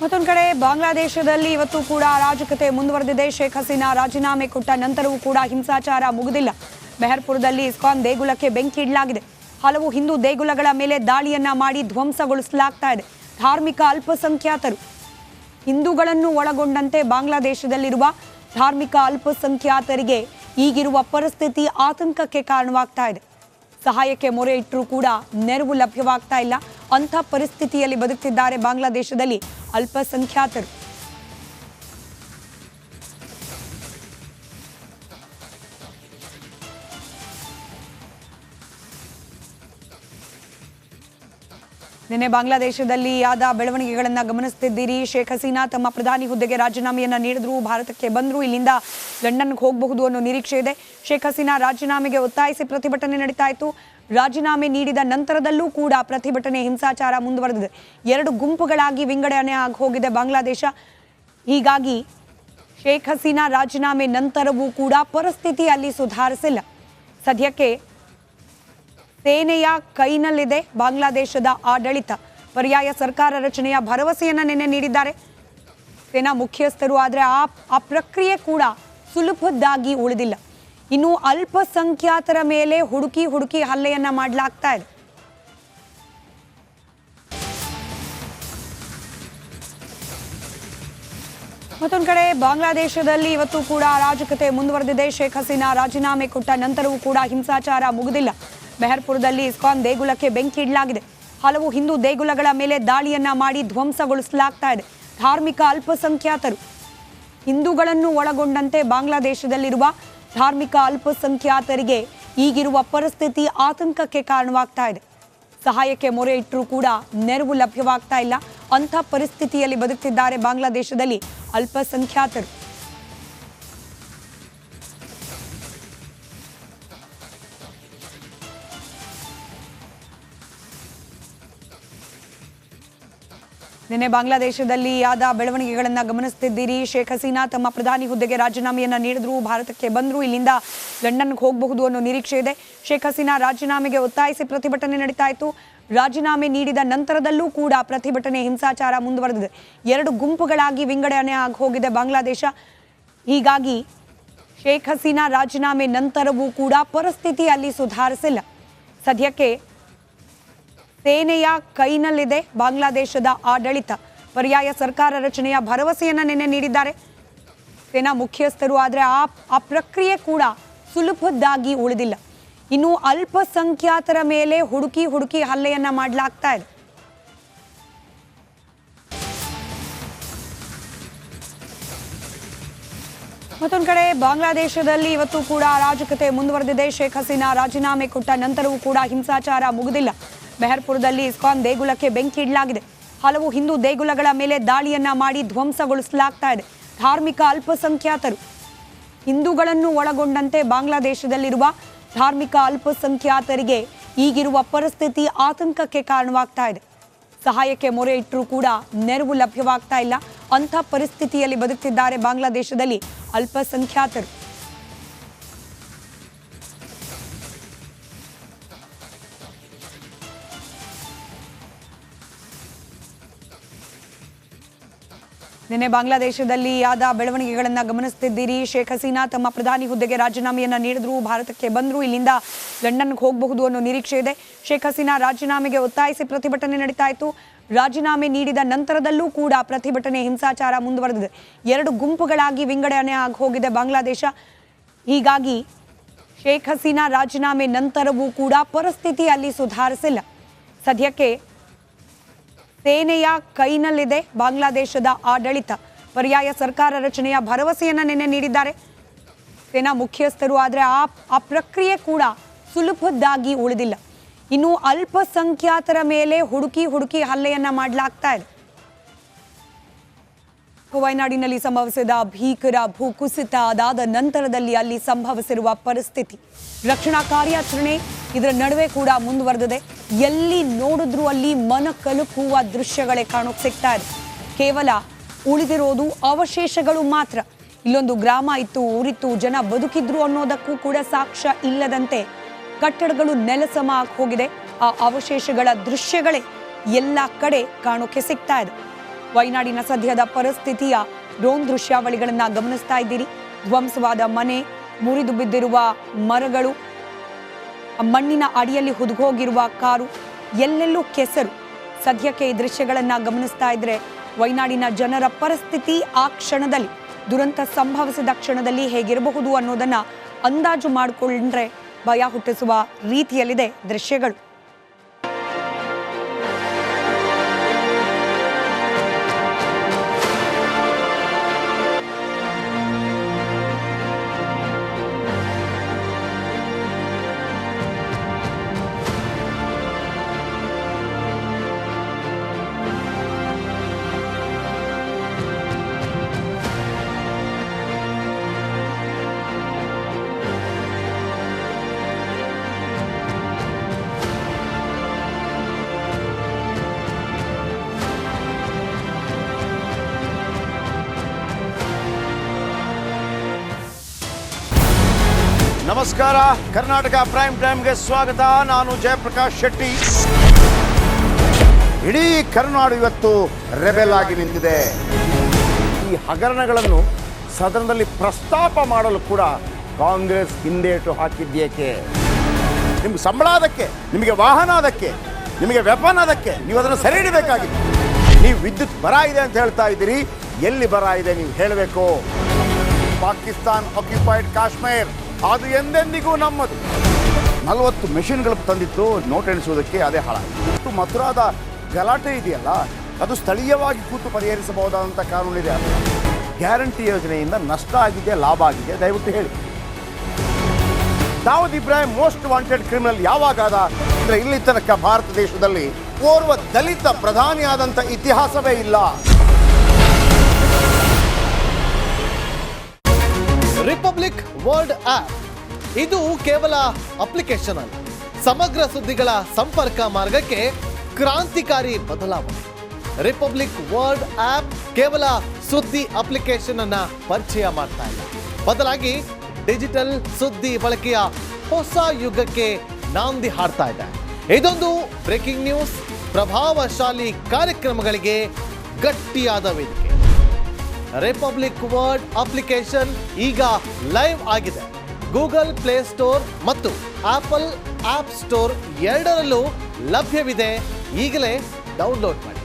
ಮತ್ತೊಂದು ಕಡೆ ಬಾಂಗ್ಲಾದೇಶದಲ್ಲಿ ಇವತ್ತು ಕೂಡ ಅರಾಜಕತೆ ಮುಂದುವರೆದಿದೆ. ಶೇಖ್ ಹಸೀನಾ ರಾಜೀನಾಮೆ ಕೊಟ್ಟ ನಂತರವೂ ಕೂಡ ಹಿಂಸಾಚಾರ ಮುಗಿದಿಲ್ಲ. ಮೆಹರ್ಪುರದಲ್ಲಿ ಇಸ್ಕಾನ್ ದೇಗುಲಕ್ಕೆ ಬೆಂಕಿ ಇಡಲಾಗಿದೆ. ಹಲವು ಹಿಂದೂ ದೇಗುಲಗಳ ಮೇಲೆ ದಾಳಿಯನ್ನ ಮಾಡಿ ಧ್ವಂಸಗೊಳಿಸಲಾಗ್ತಾ ಇದೆ. ಧಾರ್ಮಿಕ ಅಲ್ಪಸಂಖ್ಯಾತರು ಹಿಂದೂಗಳನ್ನು ಒಳಗೊಂಡಂತೆ ಬಾಂಗ್ಲಾದೇಶದಲ್ಲಿರುವ ಧಾರ್ಮಿಕ ಅಲ್ಪಸಂಖ್ಯಾತರಿಗೆ ಈಗಿರುವ ಪರಿಸ್ಥಿತಿ ಆತಂಕಕ್ಕೆ ಕಾರಣವಾಗ್ತಾ ಇದೆ. ಸಹಾಯಕ್ಕೆ ಮೊರೆ ಇಟ್ಟರೂ ಕೂಡ ನೆರವು ಲಭ್ಯವಾಗ್ತಾ ಇಲ್ಲ. ಅಂಥ ಪರಿಸ್ಥಿತಿಯಲ್ಲಿ ಬದುಕ್ತಿದ್ದಾರೆ ಬಾಂಗ್ಲಾದೇಶದಲ್ಲಿ ಅಲ್ಪಸಂಖ್ಯಾತರು. ನಿನ್ನೆ ಬಾಂಗ್ಲಾದೇಶದಲ್ಲಿ ಆದ ಬೆಳವಣಿಗೆಗಳನ್ನು ಗಮನಿಸುತ್ತಿದ್ದೀರಿ. ಶೇಖ್ ಹಸೀನಾ ತಮ್ಮ ಪ್ರಧಾನಿ ಹುದ್ದೆಗೆ ರಾಜೀನಾಮೆಯನ್ನ ನೀಡಿದ್ರು, ಭಾರತಕ್ಕೆ ಬಂದ್ರು. ಇಲ್ಲಿಂದ ಲಂಡನ್ಗೆ ಹೋಗಬಹುದು ಅನ್ನೋ ನಿರೀಕ್ಷೆ ಇದೆ. ಶೇಖ್ ಹಸೀನಾ ರಾಜೀನಾಮೆಗೆ ಒತ್ತಾಯಿಸಿ ಪ್ರತಿಭಟನೆ ನಡೀತಾ ಇತ್ತು. ರಾಜೀನಾಮೆ ನೀಡಿದ ನಂತರದಲ್ಲೂ ಕೂಡ ಪ್ರತಿಭಟನೆ ಹಿಂಸಾಚಾರ ಮುಂದುವರೆದಿದೆ. 2 ಗುಂಪುಗಳಾಗಿ ವಿಂಗಡಣೆ ಆಗಿ ಹೋಗಿದೆ ಬಾಂಗ್ಲಾದೇಶ. ಹೀಗಾಗಿ ಶೇಖ್ ಹಸೀನಾ ರಾಜೀನಾಮೆ ನಂತರವೂ ಕೂಡ ಪರಿಸ್ಥಿತಿ ಅಲ್ಲಿ ಸುಧಾರಿಸಿಲ್ಲ. ಸದ್ಯಕ್ಕೆ ಸೇನೆಯ ಕೈನಲ್ಲಿದೆ ಬಾಂಗ್ಲಾದೇಶದ ಆಡಳಿತ. ಪರ್ಯಾಯ ಸರ್ಕಾರ ರಚನೆಯ ಭರವಸೆಯನ್ನ ನಿನ್ನೆ ನೀಡಿದ್ದಾರೆ ಸೇನಾ ಮುಖ್ಯಸ್ಥರು. ಆದರೆ ಆ ಪ್ರಕ್ರಿಯೆ ಕೂಡ ಸುಲಭದ್ದಾಗಿ ಉಳಿದಿಲ್ಲ. ಇನ್ನು ಅಲ್ಪಸಂಖ್ಯಾತರ ಮೇಲೆ ಹುಡುಕಿ ಹಲ್ಲೆಯನ್ನ ಮಾಡಲಾಗ್ತಾ ಇದೆ. ಮತ್ತೊಂದು ಕಡೆ ಬಾಂಗ್ಲಾದೇಶದಲ್ಲಿ ಇವತ್ತು ಕೂಡ ಅರಾಜಕತೆ ಮುಂದುವರೆದಿದೆ. ಶೇಖ್ ಹಸೀನಾ ರಾಜೀನಾಮೆ ಕೊಟ್ಟ ನಂತರವೂ ಕೂಡ ಹಿಂಸಾಚಾರ ಮುಗಿದಿಲ್ಲ. ಮೆಹರ್ಪುರದಲ್ಲಿ ಇಸ್ಕಾನ್ ದೇಗುಲಕ್ಕೆ ಬೆಂಕಿ ಇಡಲಾಗಿದೆ. ಹಲವು ಹಿಂದೂ ದೇಗುಲಗಳ ಮೇಲೆ ದಾಳಿಯನ್ನ ಮಾಡಿ ಧ್ವಂಸಗೊಳಿಸಲಾಗ್ತಾ ಇದೆ. ಧಾರ್ಮಿಕ ಅಲ್ಪಸಂಖ್ಯಾತರು ಹಿಂದೂಗಳನ್ನು ಒಳಗೊಂಡಂತೆ ಬಾಂಗ್ಲಾದೇಶದಲ್ಲಿರುವ ಧಾರ್ಮಿಕ ಅಲ್ಪಸಂಖ್ಯಾತರಿಗೆ ಈಗಿರುವ ಪರಿಸ್ಥಿತಿ ಆತಂಕಕ್ಕೆ ಕಾರಣವಾಗ್ತಾ ಇದೆ. ಸಹಾಯಕ್ಕೆ ಮೊರೆ ಇಟ್ಟರೂ ಕೂಡ ನೆರವು ಲಭ್ಯವಾಗ್ತಾ ಇಲ್ಲ. ಅಂಥ ಪರಿಸ್ಥಿತಿಯಲ್ಲಿ ಬದುಕ್ತಿದ್ದಾರೆ ಬಾಂಗ್ಲಾದೇಶದಲ್ಲಿ ಅಲ್ಪಸಂಖ್ಯಾತರು. ನಿನ್ನೆ ಬಾಂಗ್ಲಾದೇಶದಲ್ಲಿ ಆದ ಬೆಳವಣಿಗೆಗಳನ್ನು ಗಮನಿಸುತ್ತಿದ್ದೀರಿ. ಶೇಖ್ ಹಸೀನಾ ತಮ್ಮ ಪ್ರಧಾನಿ ಹುದ್ದೆಗೆ ರಾಜೀನಾಮೆಯನ್ನ ನೀಡಿದ್ರು, ಭಾರತಕ್ಕೆ ಬಂದ್ರು. ಇಲ್ಲಿಂದ ಲಂಡನ್ಗೆ ಹೋಗಬಹುದು ಅನ್ನೋ ನಿರೀಕ್ಷೆ ಇದೆ. ಶೇಖ್ ಹಸೀನಾ ರಾಜೀನಾಮೆಗೆ ಒತ್ತಾಯಿಸಿ ಪ್ರತಿಭಟನೆ ನಡೀತಾ ಇತ್ತು. ರಾಜೀನಾಮೆ ನೀಡಿದ ನಂತರದಲ್ಲೂ ಕೂಡ ಪ್ರತಿಭಟನೆ ಹಿಂಸಾಚಾರ ಮುಂದುವರೆದಿದೆ. 2 ಗುಂಪುಗಳಾಗಿ ವಿಂಗಡಣೆ ಆಗಿ ಹೋಗಿದೆ ಬಾಂಗ್ಲಾದೇಶ. ಹೀಗಾಗಿ ಶೇಖ್ ಹಸೀನಾ ರಾಜೀನಾಮೆ ನಂತರವೂ ಕೂಡ ಪರಿಸ್ಥಿತಿ ಅಲ್ಲಿ ಸುಧಾರಿಸಿಲ್ಲ. ಸದ್ಯಕ್ಕೆ ಸೇನೆಯ ಕೈನಲ್ಲಿದೆ ಬಾಂಗ್ಲಾದೇಶದ ಆಡಳಿತ. ಪರ್ಯಾಯ ಸರ್ಕಾರ ರಚನೆಯ ಭರವಸೆಯನ್ನ ನಿನ್ನೆ ನೀಡಿದ್ದಾರೆ ಸೇನಾ ಮುಖ್ಯಸ್ಥರು. ಆದರೆ ಆ ಪ್ರಕ್ರಿಯೆ ಕೂಡ ಸುಲಭದ್ದಾಗಿ ಉಳಿದಿಲ್ಲ. ಇನ್ನು ಅಲ್ಪಸಂಖ್ಯಾತರ ಮೇಲೆ ಹುಡುಕಿ ಹಲ್ಲೆಯನ್ನ ಮಾಡಲಾಗ್ತಾ ಇದೆ. ಮತ್ತೊಂದು ಕಡೆ ಬಾಂಗ್ಲಾದೇಶದಲ್ಲಿ ಇವತ್ತು ಕೂಡ ಅರಾಜಕತೆ ಮುಂದುವರೆದಿದೆ. ಶೇಖ್ ಹಸೀನಾ ರಾಜೀನಾಮೆ ಕೊಟ್ಟ ನಂತರವೂ ಕೂಡ ಹಿಂಸಾಚಾರ ಮುಗಿದಿಲ್ಲ. ಮೆಹರ್ಪುರದಲ್ಲಿ ಇಸ್ಕಾನ್ ದೇಗುಲಕ್ಕೆ ಬೆಂಕಿ ಇಡಲಾಗಿದೆ. ಹಲವು ಹಿಂದೂ ದೇಗುಲಗಳ ಮೇಲೆ ದಾಳಿಯನ್ನ ಮಾಡಿ ಧ್ವಂಸಗೊಳಿಸಲಾಗ್ತಾ ಇದೆ. ಧಾರ್ಮಿಕ ಅಲ್ಪಸಂಖ್ಯಾತರು ಹಿಂದೂಗಳನ್ನು ಒಳಗೊಂಡಂತೆ ಬಾಂಗ್ಲಾದೇಶದಲ್ಲಿರುವ ಧಾರ್ಮಿಕ ಅಲ್ಪಸಂಖ್ಯಾತರಿಗೆ ಈಗಿರುವ ಪರಿಸ್ಥಿತಿ ಆತಂಕಕ್ಕೆ ಕಾರಣವಾಗ್ತಾ ಇದೆ. ಸಹಾಯಕ್ಕೆ ಮೊರೆ ಇಟ್ಟರೂ ಕೂಡ ನೆರವು ಲಭ್ಯವಾಗ್ತಾ ಇಲ್ಲ. ಅಂಥ ಪರಿಸ್ಥಿತಿಯಲ್ಲಿ ಬದುಕ್ತಿದ್ದಾರೆ ಬಾಂಗ್ಲಾದೇಶದಲ್ಲಿ ಅಲ್ಪಸಂಖ್ಯಾತರು. ನಿನ್ನೆ ಬಾಂಗ್ಲಾದೇಶದಲ್ಲಿ ಆದ ಬೆಳವಣಿಗೆಗಳನ್ನು ಗಮನಿಸುತ್ತಿದ್ದೀರಿ. ಶೇಖ್ ಹಸೀನಾ ತಮ್ಮ ಪ್ರಧಾನಿ ಹುದ್ದೆಗೆ ರಾಜೀನಾಮೆಯನ್ನ ನೀಡಿದ್ರು, ಭಾರತಕ್ಕೆ ಬಂದ್ರು. ಇಲ್ಲಿಂದ ಲಂಡನ್ಗೆ ಹೋಗಬಹುದು ಅನ್ನೋ ನಿರೀಕ್ಷೆ ಇದೆ. ಶೇಖ್ ಹಸೀನಾ ರಾಜೀನಾಮೆಗೆ ಒತ್ತಾಯಿಸಿ ಪ್ರತಿಭಟನೆ ನಡೀತಾ ಇತ್ತು. ರಾಜೀನಾಮೆ ನೀಡಿದ ನಂತರದಲ್ಲೂ ಕೂಡ ಪ್ರತಿಭಟನೆ ಹಿಂಸಾಚಾರ ಮುಂದುವರೆದಿದೆ. 2 ಗುಂಪುಗಳಾಗಿ ವಿಂಗಡಣೆ ಆಗಿ ಹೋಗಿದೆ ಬಾಂಗ್ಲಾದೇಶ. ಹೀಗಾಗಿ ಶೇಖ್ ಹಸೀನಾ ರಾಜೀನಾಮೆ ನಂತರವೂ ಕೂಡ ಪರಿಸ್ಥಿತಿ ಅಲ್ಲಿ ಸುಧಾರಿಸಿಲ್ಲ. ಸದ್ಯಕ್ಕೆ ಸೇನೆಯ ಕೈನಲ್ಲಿದೆ ಬಾಂಗ್ಲಾದೇಶದ ಆಡಳಿತ. ಪರ್ಯಾಯ ಸರ್ಕಾರ ರಚನೆಯ ಭರವಸೆಯನ್ನ ನಿನ್ನೆ ನೀಡಿದ್ದಾರೆ ಸೇನಾ ಮುಖ್ಯಸ್ಥರು. ಆದರೆ ಆ ಪ್ರಕ್ರಿಯೆ ಕೂಡ ಸುಲಭದ್ದಾಗಿ ಉಳಿದಿಲ್ಲ. ಇನ್ನು ಅಲ್ಪಸಂಖ್ಯಾತರ ಮೇಲೆ ಹುಡುಕಿ ಹಲ್ಲೆಯನ್ನ ಮಾಡಲಾಗ್ತಾ ಇದೆ. ವಯನಾಡಿನಲ್ಲಿ ಸಂಭವಿಸಿದ ಭೀಕರ ಭೂಕುಸಿತ ಅದಾದ ನಂತರದಲ್ಲಿ ಅಲ್ಲಿ ಸಂಭವಿಸಿರುವ ಪರಿಸ್ಥಿತಿ, ರಕ್ಷಣಾ ಕಾರ್ಯಾಚರಣೆ ಇದರ ನಡುವೆ ಕೂಡ ಮುಂದುವರೆದಿದೆ. ಎಲ್ಲಿ ನೋಡಿದ್ರೂ ಅಲ್ಲಿ ಮನ ಕಲುಕುವ ದೃಶ್ಯಗಳೇ ಕಾಣೋಕೆ ಸಿಗ್ತಾ ಇದೆ. ಕೇವಲ ಉಳಿದಿರೋದು ಅವಶೇಷಗಳು ಮಾತ್ರ. ಇಲ್ಲೊಂದು ಗ್ರಾಮ ಇತ್ತು, ಊರಿತ್ತು, ಜನ ಬದುಕಿದ್ರು ಅನ್ನೋದಕ್ಕೂ ಕೂಡ ಸಾಕ್ಷ್ಯ ಇಲ್ಲದಂತೆ ಕಟ್ಟಡಗಳು ನೆಲಸಮ ಹೋಗಿದೆ. ಆ ಅವಶೇಷಗಳ ದೃಶ್ಯಗಳೇ ಎಲ್ಲ ಕಡೆ ಕಾಣೋಕೆ ಸಿಗ್ತಾ ಇದೆ. ವಯನಾಡಿನ ಸದ್ಯದ ಪರಿಸ್ಥಿತಿಯ ಡ್ರೋನ್ ದೃಶ್ಯಾವಳಿಗಳನ್ನ ಗಮನಿಸ್ತಾ ಇದ್ದೀರಿ. ಧ್ವಂಸವಾದ ಮನೆ, ಮುರಿದು ಬಿದ್ದಿರುವ ಮರಗಳು, ಮಣ್ಣಿನ ಅಡಿಯಲ್ಲಿ ಹುದುಗೋಗಿರುವ ಕಾರು, ಎಲ್ಲೆಲ್ಲೂ ಕೆಸರು. ಸದ್ಯಕ್ಕೆ ಈ ದೃಶ್ಯಗಳನ್ನ ಗಮನಿಸ್ತಾ ಇದ್ರೆ ವಯನಾಡಿನ ಜನರ ಪರಿಸ್ಥಿತಿ ಆ ಕ್ಷಣದಲ್ಲಿ, ದುರಂತ ಸಂಭವಿಸಿದ ಕ್ಷಣದಲ್ಲಿ ಹೇಗಿರಬಹುದು ಅನ್ನೋದನ್ನ ಅಂದಾಜು ಮಾಡಿಕೊಂಡ್ರೆ ಭಯ ಹುಟ್ಟಿಸುವ ರೀತಿಯಲ್ಲಿದೆ ದೃಶ್ಯಗಳು. ನಮಸ್ಕಾರ, ಕರ್ನಾಟಕ ಪ್ರೈಮ್ ಟೈಮ್ಗೆ ಸ್ವಾಗತ. ನಾನು ಜಯಪ್ರಕಾಶ್ ಶೆಟ್ಟಿ. ಇಡೀ ಕರ್ನಾಡು ಇವತ್ತು ರೆಬೆಲ್ ಆಗಿ ನಿಂತಿದೆ. ಈ ಹಗರಣಗಳನ್ನು ಸದನದಲ್ಲಿ ಪ್ರಸ್ತಾಪ ಮಾಡಲು ಕೂಡ ಕಾಂಗ್ರೆಸ್ ಹಿಂದೇಟು ಹಾಕಿದ್ದೇಕೆ? ನಿಮ್ಗೆ ಸಂಬಳ ಅದಕ್ಕೆ, ನಿಮಗೆ ವಾಹನ ಅದಕ್ಕೆ, ನಿಮಗೆ ವೆಪನ್ ಅದಕ್ಕೆ, ನೀವು ಅದನ್ನು ಸೆರೆ ಹಿಡಿಬೇಕಾಗಿತ್ತು. ನೀವು ವಿದ್ಯುತ್ ಬರ ಇದೆ ಅಂತ ಹೇಳ್ತಾ ಇದ್ದೀರಿ, ಎಲ್ಲಿ ಬರ ಇದೆ ನೀವು ಹೇಳಬೇಕು. ಪಾಕಿಸ್ತಾನ್ ಆಕ್ಯುಪೈಡ್ ಕಾಶ್ಮೀರ್ ಅದು ಎಂದೆಂದಿಗೂ ನಮ್ಮದು. 40 ಮೆಷಿನ್ಗಳು ತಂದಿತ್ತು ನೋಟ್ ಎಣಿಸುವುದಕ್ಕೆ, ಅದೇ ಹಾಳಾಯಿತು. ಮಥುರಾದ ಗಲಾಟೆ ಇದೆಯಲ್ಲ, ಅದು ಸ್ಥಳೀಯವಾಗಿ ಕೂತು ಪರಿಹರಿಸಬಹುದಾದಂಥ ಕಾನೂನಿದೆ. ಗ್ಯಾರಂಟಿ ಯೋಜನೆಯಿಂದ ನಷ್ಟ ಆಗಿದೆ, ಲಾಭ ಆಗಿದೆ, ದಯವಿಟ್ಟು ಹೇಳಿ. Dawood Ibrahim most wanted criminal ಯಾವಾಗಾದ ಅಂದರೆ ಇಲ್ಲಿ ತನಕ ಭಾರತ ದೇಶದಲ್ಲಿ ಓರ್ವ ದಲಿತ ಪ್ರಧಾನಿಯಾದಂಥ ಇತಿಹಾಸವೇ ಇಲ್ಲ. ರಿಪಬ್ಲಿಕ್ ವರ್ಲ್ಡ್ ಆಪ್ ಇದು ಕೇವಲ ಅಪ್ಲಿಕೇಶನ್ ಅಲ್ಲ, ಸಮಗ್ರ ಸುದ್ದಿಗಳ ಸಂಪರ್ಕ ಮಾರ್ಗಕ್ಕೆ ಕ್ರಾಂತಿಕಾರಿ ಬದಲಾವಣೆ. ರಿಪಬ್ಲಿಕ್ ವರ್ಲ್ಡ್ ಆಪ್ ಕೇವಲ ಸುದ್ದಿ ಅಪ್ಲಿಕೇಶನ್ ಅನ್ನ ಪರಿಚಯ ಮಾಡ್ತಾ ಇಲ್ಲ, ಬದಲಾಗಿ ಡಿಜಿಟಲ್ ಸುದ್ದಿ ಬಳಕೆಯ ಹೊಸ ಯುಗಕ್ಕೆ ನಾಂದಿ ಹಾಡ್ತಾ ಇದೆ. ಇದೊಂದು ಬ್ರೇಕಿಂಗ್ ನ್ಯೂಸ್, ಪ್ರಭಾವಶಾಲಿ ಕಾರ್ಯಕ್ರಮಗಳಿಗೆ ಗಟ್ಟಿಯಾದ ವೇದಿಕೆ. ರಿಪಬ್ಲಿಕ್ ವರ್ಲ್ಡ್ ಅಪ್ಲಿಕೇಶನ್ ಈಗ ಲೈವ್ ಆಗಿದೆ. ಗೂಗಲ್ ಪ್ಲೇ ಸ್ಟೋರ್ ಮತ್ತು ಆಪಲ್ ಆಪ್ ಸ್ಟೋರ್ ಎರಡರಲ್ಲೂ ಲಭ್ಯವಿದೆ. ಈಗಲೇ ಡೌನ್ಲೋಡ್ ಮಾಡಿ.